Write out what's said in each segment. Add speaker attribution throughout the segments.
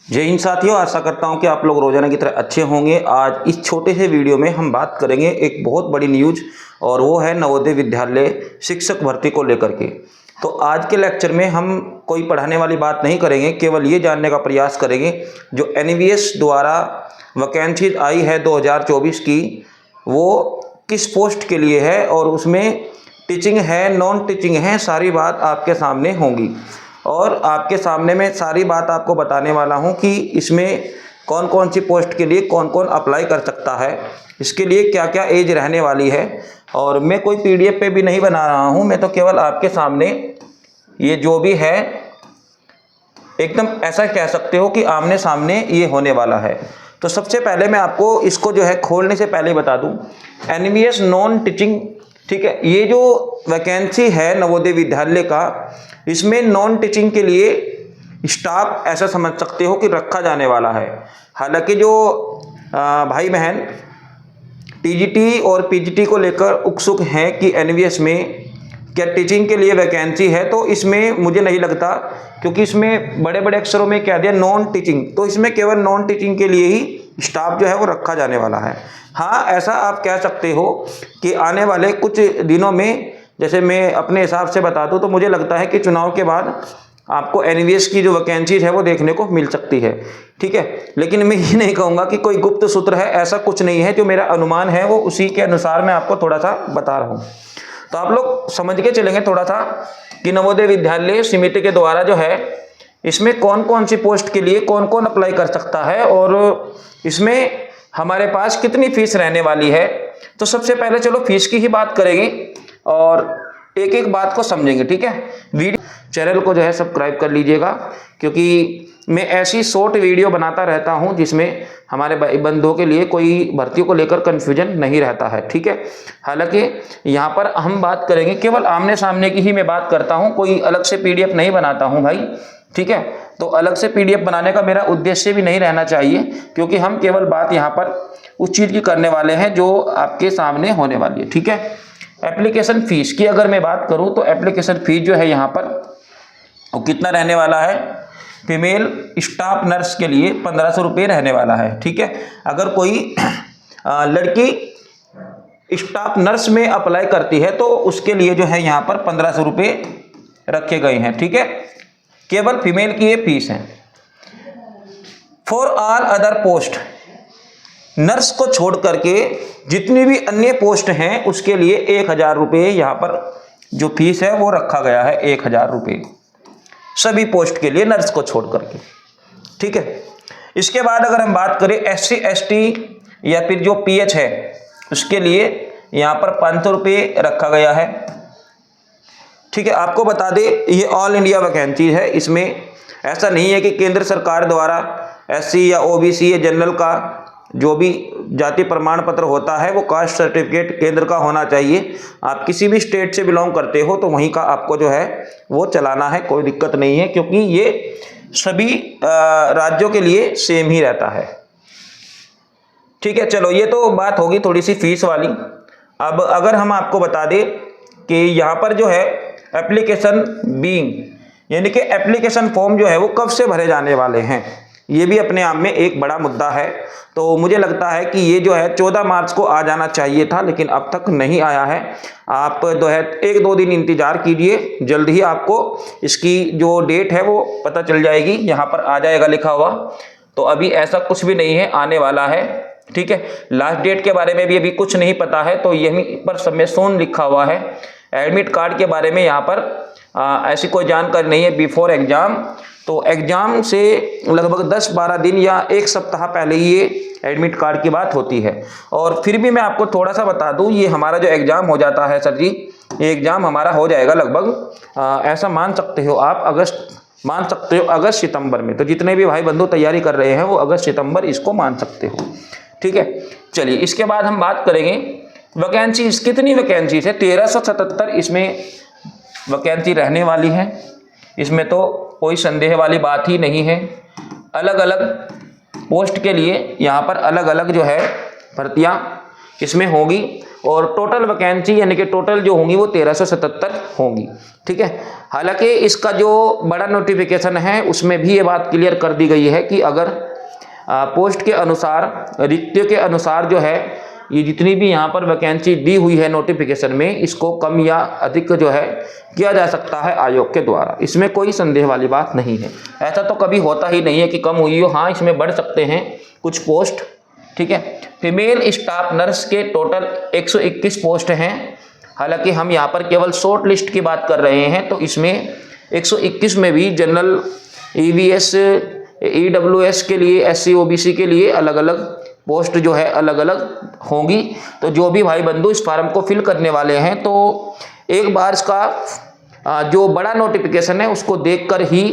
Speaker 1: जय हिंद साथियों, आशा करता हूं कि आप लोग रोजाना की तरह अच्छे होंगे। आज इस छोटे से वीडियो में हम बात करेंगे एक बहुत बड़ी न्यूज, और वो है नवोदय विद्यालय शिक्षक भर्ती को लेकर के। तो आज के लेक्चर में हम कोई पढ़ाने वाली बात नहीं करेंगे, केवल ये जानने का प्रयास करेंगे जो एनवीएस द्वारा वैकेंसी आई है 2024 की, वो किस पोस्ट के लिए है और उसमें टीचिंग है, नॉन टीचिंग है, सारी बात आपके सामने होंगी। और आपके सामने मैं सारी बात आपको बताने वाला हूं कि इसमें कौन कौन सी पोस्ट के लिए कौन कौन अप्लाई कर सकता है, इसके लिए क्या क्या एज रहने वाली है। और मैं कोई पीडीएफ पे भी नहीं बना रहा हूं, मैं तो केवल आपके सामने ये जो भी है एकदम ऐसा कह सकते हो कि आमने सामने ये होने वाला है। तो सबसे पहले मैं आपको इसको जो है खोलने से पहले बता दूं, एनवीएस नॉन टीचिंग, ठीक है, ये जो वैकेंसी है नवोदय विद्यालय का, इसमें नॉन टीचिंग के लिए स्टाफ ऐसा समझ सकते हो कि रखा जाने वाला है। हालांकि जो भाई बहन टीजीटी और पीजीटी को लेकर उत्सुक हैं कि एनवीएस में क्या टीचिंग के लिए वैकेंसी है, तो इसमें मुझे नहीं लगता, क्योंकि इसमें बड़े बड़े अक्षरों में कह दिया नॉन टीचिंग, तो इसमें केवल नॉन टीचिंग के लिए ही स्टाफ जो है वो रखा जाने वाला है। हाँ, ऐसा आप कह सकते हो कि आने वाले कुछ दिनों में, जैसे मैं अपने हिसाब से बता दूं, तो मुझे लगता है कि चुनाव के बाद आपको एनवीएस की जो वैकेंसीज है वो देखने को मिल सकती है, ठीक है। लेकिन मैं ये नहीं कहूँगा कि कोई गुप्त सूत्र है, ऐसा कुछ नहीं है। जो मेरा अनुमान है वो उसी के अनुसार मैं आपको थोड़ा सा बता रहा हूँ। तो आप लोग समझ के चलेंगे थोड़ा सा कि नवोदय विद्यालय समिति के द्वारा जो है इसमें कौन कौन सी पोस्ट के लिए कौन कौन अप्लाई कर सकता है और इसमें हमारे पास कितनी फीस रहने वाली है। तो सबसे पहले चलो फीस की ही बात करेंगे और एक एक बात को समझेंगे, ठीक है। वीडियो चैनल को जो है सब्सक्राइब कर लीजिएगा, क्योंकि मैं ऐसी शॉर्ट वीडियो बनाता रहता हूं जिसमें हमारे बंधुओं के लिए कोई भर्तियों को लेकर कन्फ्यूजन नहीं रहता है, ठीक है। हालांकि यहाँ पर हम बात करेंगे केवल आमने सामने की ही मैं बात करता हूँ, कोई अलग से पीडीएफ नहीं बनाता हूँ भाई, ठीक है। तो अलग से पीडीएफ बनाने का मेरा उद्देश्य भी नहीं रहना चाहिए, क्योंकि हम केवल बात यहाँ पर उस चीज़ की करने वाले हैं जो आपके सामने होने वाली है, ठीक है। एप्लीकेशन फीस की अगर मैं बात करूँ तो एप्लीकेशन फीस जो है यहाँ पर वो कितना रहने वाला है, फीमेल स्टाफ नर्स के लिए 1500 रुपये रहने वाला है, ठीक है। अगर कोई लड़की स्टाफ नर्स में अप्लाई करती है तो उसके लिए जो है यहाँ पर 1500 रुपये रखे गए हैं, ठीक है। केवल फीमेल की ये फीस है। For all other post, nurse को छोड़ करके जितनी भी अन्य पोस्ट हैं उसके लिए 1000 रुपये यहाँ पर जो फीस है वो रखा गया है, 1000 रुपये सभी पोस्ट के लिए नर्स को छोड़ करके, ठीक है। इसके बाद अगर हम बात करें SC ST या फिर जो PH है उसके लिए यहाँ पर 500 रुपये रखा गया है, ठीक है। आपको बता दें ये ऑल इंडिया वैकेंसी है, इसमें ऐसा नहीं है कि केंद्र सरकार द्वारा SC या OBC या जनरल का जो भी जाति प्रमाण पत्र होता है वो कास्ट सर्टिफिकेट केंद्र का होना चाहिए। आप किसी भी स्टेट से बिलोंग करते हो तो वहीं का आपको जो है वो चलाना है, कोई दिक्कत नहीं है, क्योंकि ये सभी राज्यों के लिए सेम ही रहता है, ठीक है। चलो ये तो बात होगी थोड़ी सी फीस वाली। अब अगर हम आपको बता दें कि यहाँ पर जो है एप्लीकेशन बीइंग, यानी कि एप्लीकेशन फॉर्म जो है वो कब से भरे जाने वाले हैं, ये भी अपने आप में एक बड़ा मुद्दा है। तो मुझे लगता है कि ये जो है 14 मार्च को आ जाना चाहिए था, लेकिन अब तक नहीं आया है। आप जो है 1-2 दिन इंतजार कीजिए, जल्द ही आपको इसकी जो डेट है वो पता चल जाएगी, यहाँ पर आ जाएगा लिखा हुआ। तो अभी ऐसा कुछ भी नहीं है, आने वाला है, ठीक है। लास्ट डेट के बारे में भी अभी कुछ नहीं पता है, तो यहीं पर समय सोन लिखा हुआ है। एडमिट कार्ड के बारे में यहाँ पर ऐसी कोई जानकारी नहीं है बिफोर एग्जाम। तो एग्जाम से लगभग 10-12 दिन या 1 सप्ताह पहले ये एडमिट कार्ड की बात होती है। और फिर भी मैं आपको थोड़ा सा बता दूं, ये हमारा जो एग्ज़ाम हो जाता है सर जी, ये एग्ज़ाम हमारा हो जाएगा लगभग ऐसा मान सकते हो आप अगस्त, मान सकते हो अगस्त सितंबर में। तो जितने भी भाई बंधु तैयारी कर रहे हैं वो अगस्त सितंबर इसको मान सकते हो, ठीक है। चलिए इसके बाद हम बात करेंगे वैकेंसी, कितनी वैकेंसी है, 1377 इसमें वैकेंसी रहने वाली है। इसमें तो कोई संदेह वाली बात ही नहीं है। अलग अलग पोस्ट के लिए यहाँ पर अलग अलग जो है भर्तियाँ इसमें होगी। और टोटल वैकेंसी यानी कि टोटल जो होंगी वो 1377 होंगी। ठीक है, हालांकि इसका जो बड़ा नोटिफिकेशन है उसमें भी ये बात क्लियर कर दी गई है कि अगर पोस्ट के अनुसार, रिक्तियों के अनुसार जो है ये जितनी भी यहाँ पर वैकेंसी दी हुई है नोटिफिकेशन में, इसको कम या अधिक जो है किया जा सकता है आयोग के द्वारा। इसमें कोई संदेह वाली बात नहीं है। ऐसा तो कभी होता ही नहीं है कि कम हुई हो। हाँ, इसमें बढ़ सकते हैं कुछ पोस्ट। ठीक है, फीमेल स्टाफ नर्स के टोटल 121 पोस्ट हैं। हालांकि हम यहाँ पर केवल शॉर्ट लिस्ट की बात कर रहे हैं, तो इसमें 121 में भी जनरल, EVS, EWS के लिए, SC OBC के लिए अलग अलग पोस्ट जो है अलग अलग होंगी। तो जो भी भाई बंधु इस फार्म को फिल करने वाले हैं, तो एक बार इसका जो बड़ा नोटिफिकेशन है उसको देखकर ही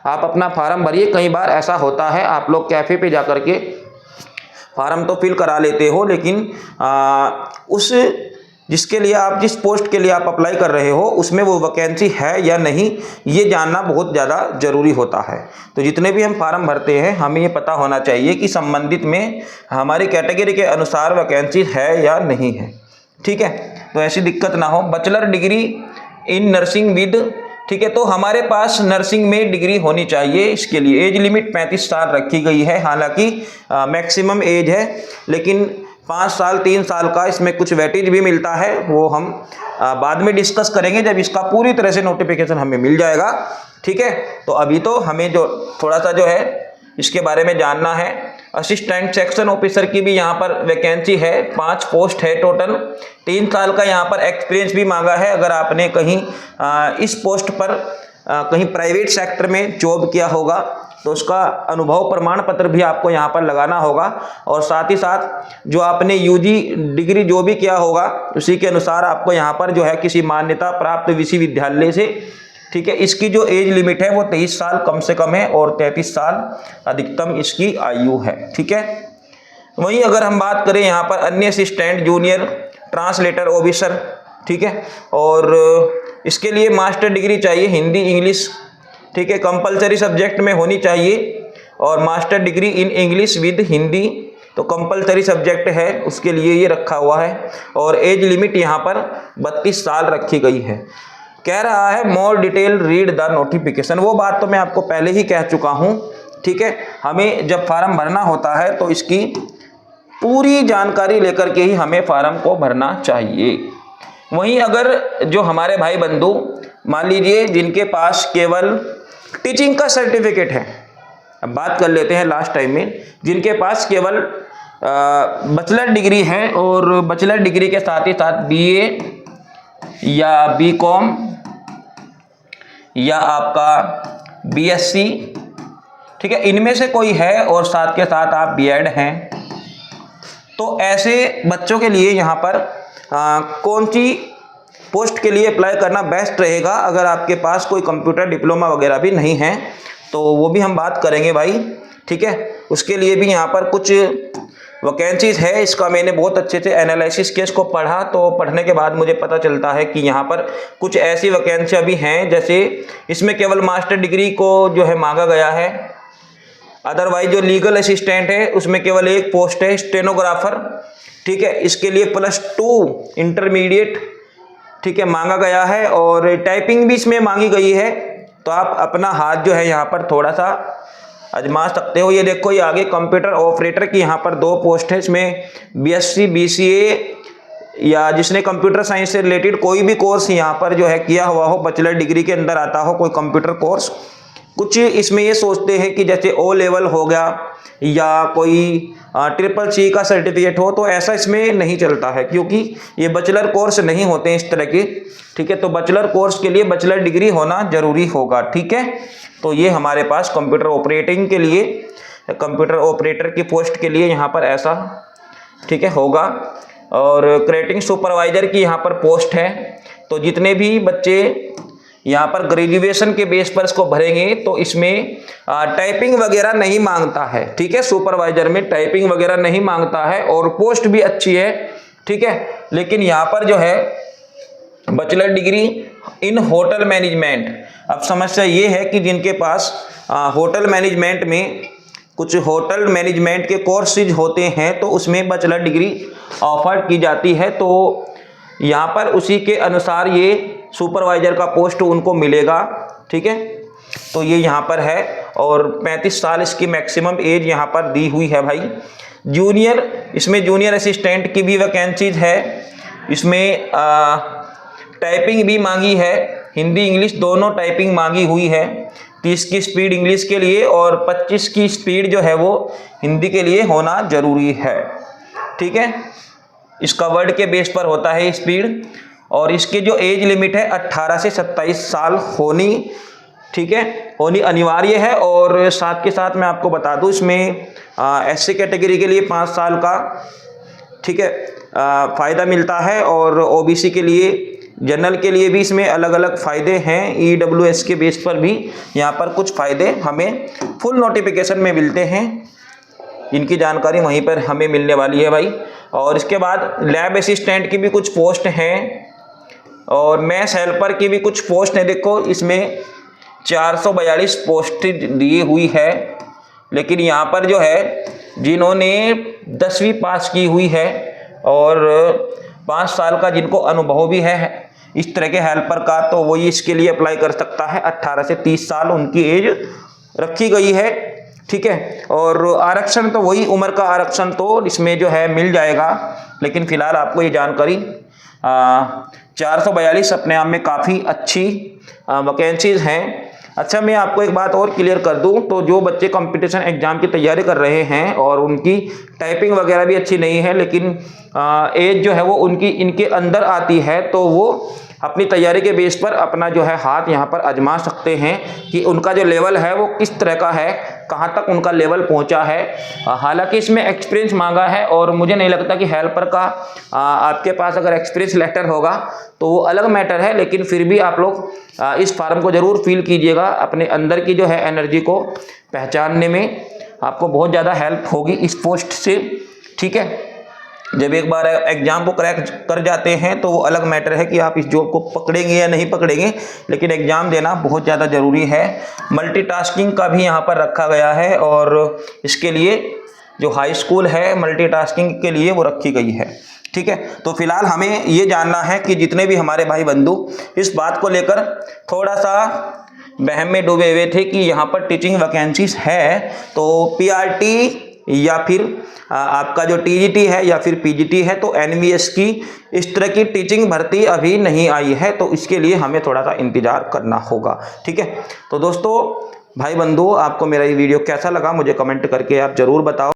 Speaker 1: आप अपना फार्म भरिए। कई बार ऐसा होता है आप लोग कैफ़े पे जा कर के फार्म तो फिल करा लेते हो, लेकिन उस जिसके लिए आप, जिस पोस्ट के लिए आप अप्लाई कर रहे हो उसमें वो वैकेंसी है या नहीं, ये जानना बहुत ज़्यादा ज़रूरी होता है। तो जितने भी हम फार्म भरते हैं हमें ये पता होना चाहिए कि संबंधित में हमारी कैटेगरी के अनुसार वैकेंसी है या नहीं है। ठीक है, तो ऐसी दिक्कत ना हो। Bachelor degree in nursing with, ठीक है, तो हमारे पास नर्सिंग में डिग्री होनी चाहिए। इसके लिए एज लिमिट 35 साल रखी गई है। हालांकि मैक्सिमम एज है, लेकिन 5 साल 3 साल का इसमें कुछ वेटेज भी मिलता है, वो हम बाद में डिस्कस करेंगे जब इसका पूरी तरह से नोटिफिकेशन हमें मिल जाएगा। ठीक है, तो अभी तो हमें जो थोड़ा सा जो है इसके बारे में जानना है। असिस्टेंट सेक्शन ऑफिसर की भी यहाँ पर वैकेंसी है, 5 पोस्ट है टोटल। 3 साल का यहाँ पर एक्सपीरियंस भी मांगा है। अगर आपने कहीं इस पोस्ट पर कहीं प्राइवेट सेक्टर में जॉब किया होगा तो उसका अनुभव प्रमाण पत्र भी आपको यहाँ पर लगाना होगा, और साथ ही साथ जो आपने UG डिग्री जो भी किया होगा उसी के अनुसार आपको यहाँ पर जो है किसी मान्यता प्राप्त विश्वविद्यालय से, ठीक है, इसकी जो एज लिमिट है वो 23 साल कम से कम है और 33 साल अधिकतम इसकी आयु है। ठीक है, वहीं अगर हम बात करें यहाँ पर अन्य असिस्टेंट, जूनियर ट्रांसलेटर ऑफिसर, ठीक है, और इसके लिए मास्टर डिग्री चाहिए हिंदी इंग्लिश। ठीक है, कंपलसरी सब्जेक्ट में होनी चाहिए, और master degree in English with Hindi तो कंपलसरी सब्जेक्ट है, उसके लिए ये रखा हुआ है। और एज लिमिट यहाँ पर 32 साल रखी गई है। कह रहा है more detail read the notification, वो बात तो मैं आपको पहले ही कह चुका हूँ। ठीक है, हमें जब फार्म भरना होता है तो इसकी पूरी जानकारी लेकर के ही हमें फार्म को भरना चाहिए। वहीं अगर जो हमारे भाई बंधु मान लीजिए जिनके पास केवल टीचिंग का सर्टिफिकेट है, अब बात कर लेते हैं लास्ट टाइम में, जिनके पास केवल बैचलर डिग्री है और बैचलर डिग्री के साथ ही साथ BA या BCom या आपका BSc, ठीक है, इनमें से कोई है और साथ के साथ आप B.Ed हैं, तो ऐसे बच्चों के लिए यहाँ पर कौन सी पोस्ट के लिए अप्लाई करना बेस्ट रहेगा। अगर आपके पास कोई कंप्यूटर डिप्लोमा वगैरह भी नहीं है तो वो भी हम बात करेंगे भाई। ठीक है, उसके लिए भी यहाँ पर कुछ वैकेंसीज है। इसका मैंने बहुत अच्छे से एनालिसिस केस को पढ़ा, तो पढ़ने के बाद मुझे पता चलता है कि यहाँ पर कुछ ऐसी वैकेंसियाँ भी हैं, जैसे इसमें केवल मास्टर डिग्री को जो है मांगा गया है। अदरवाइज जो लीगल असिस्टेंट है उसमें केवल एक पोस्ट है, स्टेनोग्राफर। ठीक है, इसके लिए +2 इंटरमीडिएट, ठीक है, मांगा गया है, और टाइपिंग भी इसमें मांगी गई है। तो आप अपना हाथ जो है यहाँ पर थोड़ा सा आजमा सकते हो। ये देखो, ये आगे कंप्यूटर ऑपरेटर की यहाँ पर 2 पोस्ट है। इसमें BSc BCA या जिसने कंप्यूटर साइंस से रिलेटेड कोई भी कोर्स यहाँ पर जो है किया हुआ हो, बैचलर डिग्री के अंदर आता हो कोई कंप्यूटर कोर्स। कुछ इसमें ये सोचते हैं कि जैसे O लेवल हो गया या कोई CCC का सर्टिफिकेट हो, तो ऐसा इसमें नहीं चलता है, क्योंकि ये बैचलर कोर्स नहीं होते हैं इस तरह के। ठीक है, तो बैचलर कोर्स के लिए बैचलर डिग्री होना जरूरी होगा। ठीक है, तो ये हमारे पास कंप्यूटर ऑपरेटिंग के लिए, कंप्यूटर ऑपरेटर की पोस्ट के लिए यहाँ पर ऐसा, ठीक है, होगा। और क्रिएटिंग सुपरवाइजर की यहाँ पर पोस्ट है। तो जितने भी बच्चे यहाँ पर ग्रेजुएशन के बेस पर इसको भरेंगे तो इसमें टाइपिंग वगैरह नहीं मांगता है। ठीक है, सुपरवाइजर में टाइपिंग वगैरह नहीं मांगता है और पोस्ट भी अच्छी है। ठीक है, लेकिन यहाँ पर जो है bachelor degree in hotel management. अब समस्या ये है कि जिनके पास होटल मैनेजमेंट में कुछ होटल मैनेजमेंट के कोर्सेज होते हैं तो उसमें बैचलर डिग्री ऑफर की जाती है। तो यहाँ पर उसी के अनुसार ये सुपरवाइजर का पोस्ट उनको मिलेगा। ठीक है, तो ये यहाँ पर है और 35 साल इसकी मैक्सिमम एज यहाँ पर दी हुई है भाई। जूनियर, इसमें जूनियर असिस्टेंट की भी वैकेंसीज है। इसमें टाइपिंग भी मांगी है, हिंदी इंग्लिश दोनों टाइपिंग मांगी हुई है। 30 की स्पीड इंग्लिश के लिए और 25 की स्पीड जो है वो हिंदी के लिए होना जरूरी है। ठीक है, इसका वर्ड के बेस पर होता है स्पीड। और इसके जो एज लिमिट है 18 से 27 साल होनी, ठीक है, होनी अनिवार्य है। और साथ के साथ मैं आपको बता दूं इसमें SC कैटेगरी के लिए 5 साल का, ठीक है, फ़ायदा मिलता है। और OBC के लिए, जनरल के लिए भी इसमें अलग अलग फ़ायदे हैं। EWS के बेस पर भी यहाँ पर कुछ फ़ायदे हमें फुल नोटिफिकेशन में मिलते हैं, इनकी जानकारी वहीं पर हमें मिलने वाली है भाई। और इसके बाद लैब असिस्टेंट की भी कुछ पोस्ट हैं और मैथ्स हेल्पर की भी कुछ पोस्ट हैं। देखो इसमें 442 पोस्ट दी हुई है, लेकिन यहाँ पर जो है जिन्होंने 10वीं पास की हुई है और 5 साल का जिनको अनुभव भी है इस तरह के हेल्पर का, तो वही इसके लिए अप्लाई कर सकता है। 18 से 30 साल उनकी एज रखी गई है। ठीक है, और आरक्षण तो वही उम्र का आरक्षण तो इसमें जो है मिल जाएगा, लेकिन फिलहाल आपको ये जानकारी 442 अपने आप में काफ़ी अच्छी वैकेंसीज हैं। अच्छा, मैं आपको एक बात और क्लियर कर दूं, तो जो बच्चे कंपटीशन एग्जाम की तैयारी कर रहे हैं और उनकी टाइपिंग वगैरह भी अच्छी नहीं है, लेकिन एज जो है वो उनकी इनके अंदर आती है, तो वो अपनी तैयारी के बेस पर अपना जो है हाथ यहाँ पर आजमा सकते हैं कि उनका जो लेवल है वो किस तरह का है, कहाँ तक उनका लेवल पहुँचा है। हालांकि इसमें एक्सपीरियंस मांगा है और मुझे नहीं लगता कि हेल्पर का आपके पास अगर एक्सपीरियंस लेटर होगा तो वो अलग मैटर है, लेकिन फिर भी आप लोग इस फॉर्म को ज़रूर फिल कीजिएगा। अपने अंदर की जो है एनर्जी को पहचानने में आपको बहुत ज़्यादा हेल्प होगी इस पोस्ट से। ठीक है, जब एक बार एग्जाम को क्रैक कर जाते हैं तो वो अलग मैटर है कि आप इस जॉब को पकड़ेंगे या नहीं पकड़ेंगे, लेकिन एग्जाम देना बहुत ज़्यादा ज़रूरी है। मल्टीटास्किंग का भी यहाँ पर रखा गया है और इसके लिए जो हाई स्कूल है मल्टीटास्किंग के लिए वो रखी गई है। ठीक है, तो फिलहाल हमें ये जानना है कि जितने भी हमारे भाई बंधु इस बात को लेकर थोड़ा सा वहम में डूबे हुए थे कि यहाँ पर टीचिंग वैकेंसीज है, तो PRT या फिर आपका जो TGT है या फिर PGT है, तो NVS की इस तरह की टीचिंग भर्ती अभी नहीं आई है, तो इसके लिए हमें थोड़ा सा इंतजार करना होगा। ठीक है, तो दोस्तों भाई बंधु, आपको मेरा ये वीडियो कैसा लगा मुझे कमेंट करके आप ज़रूर बताओ।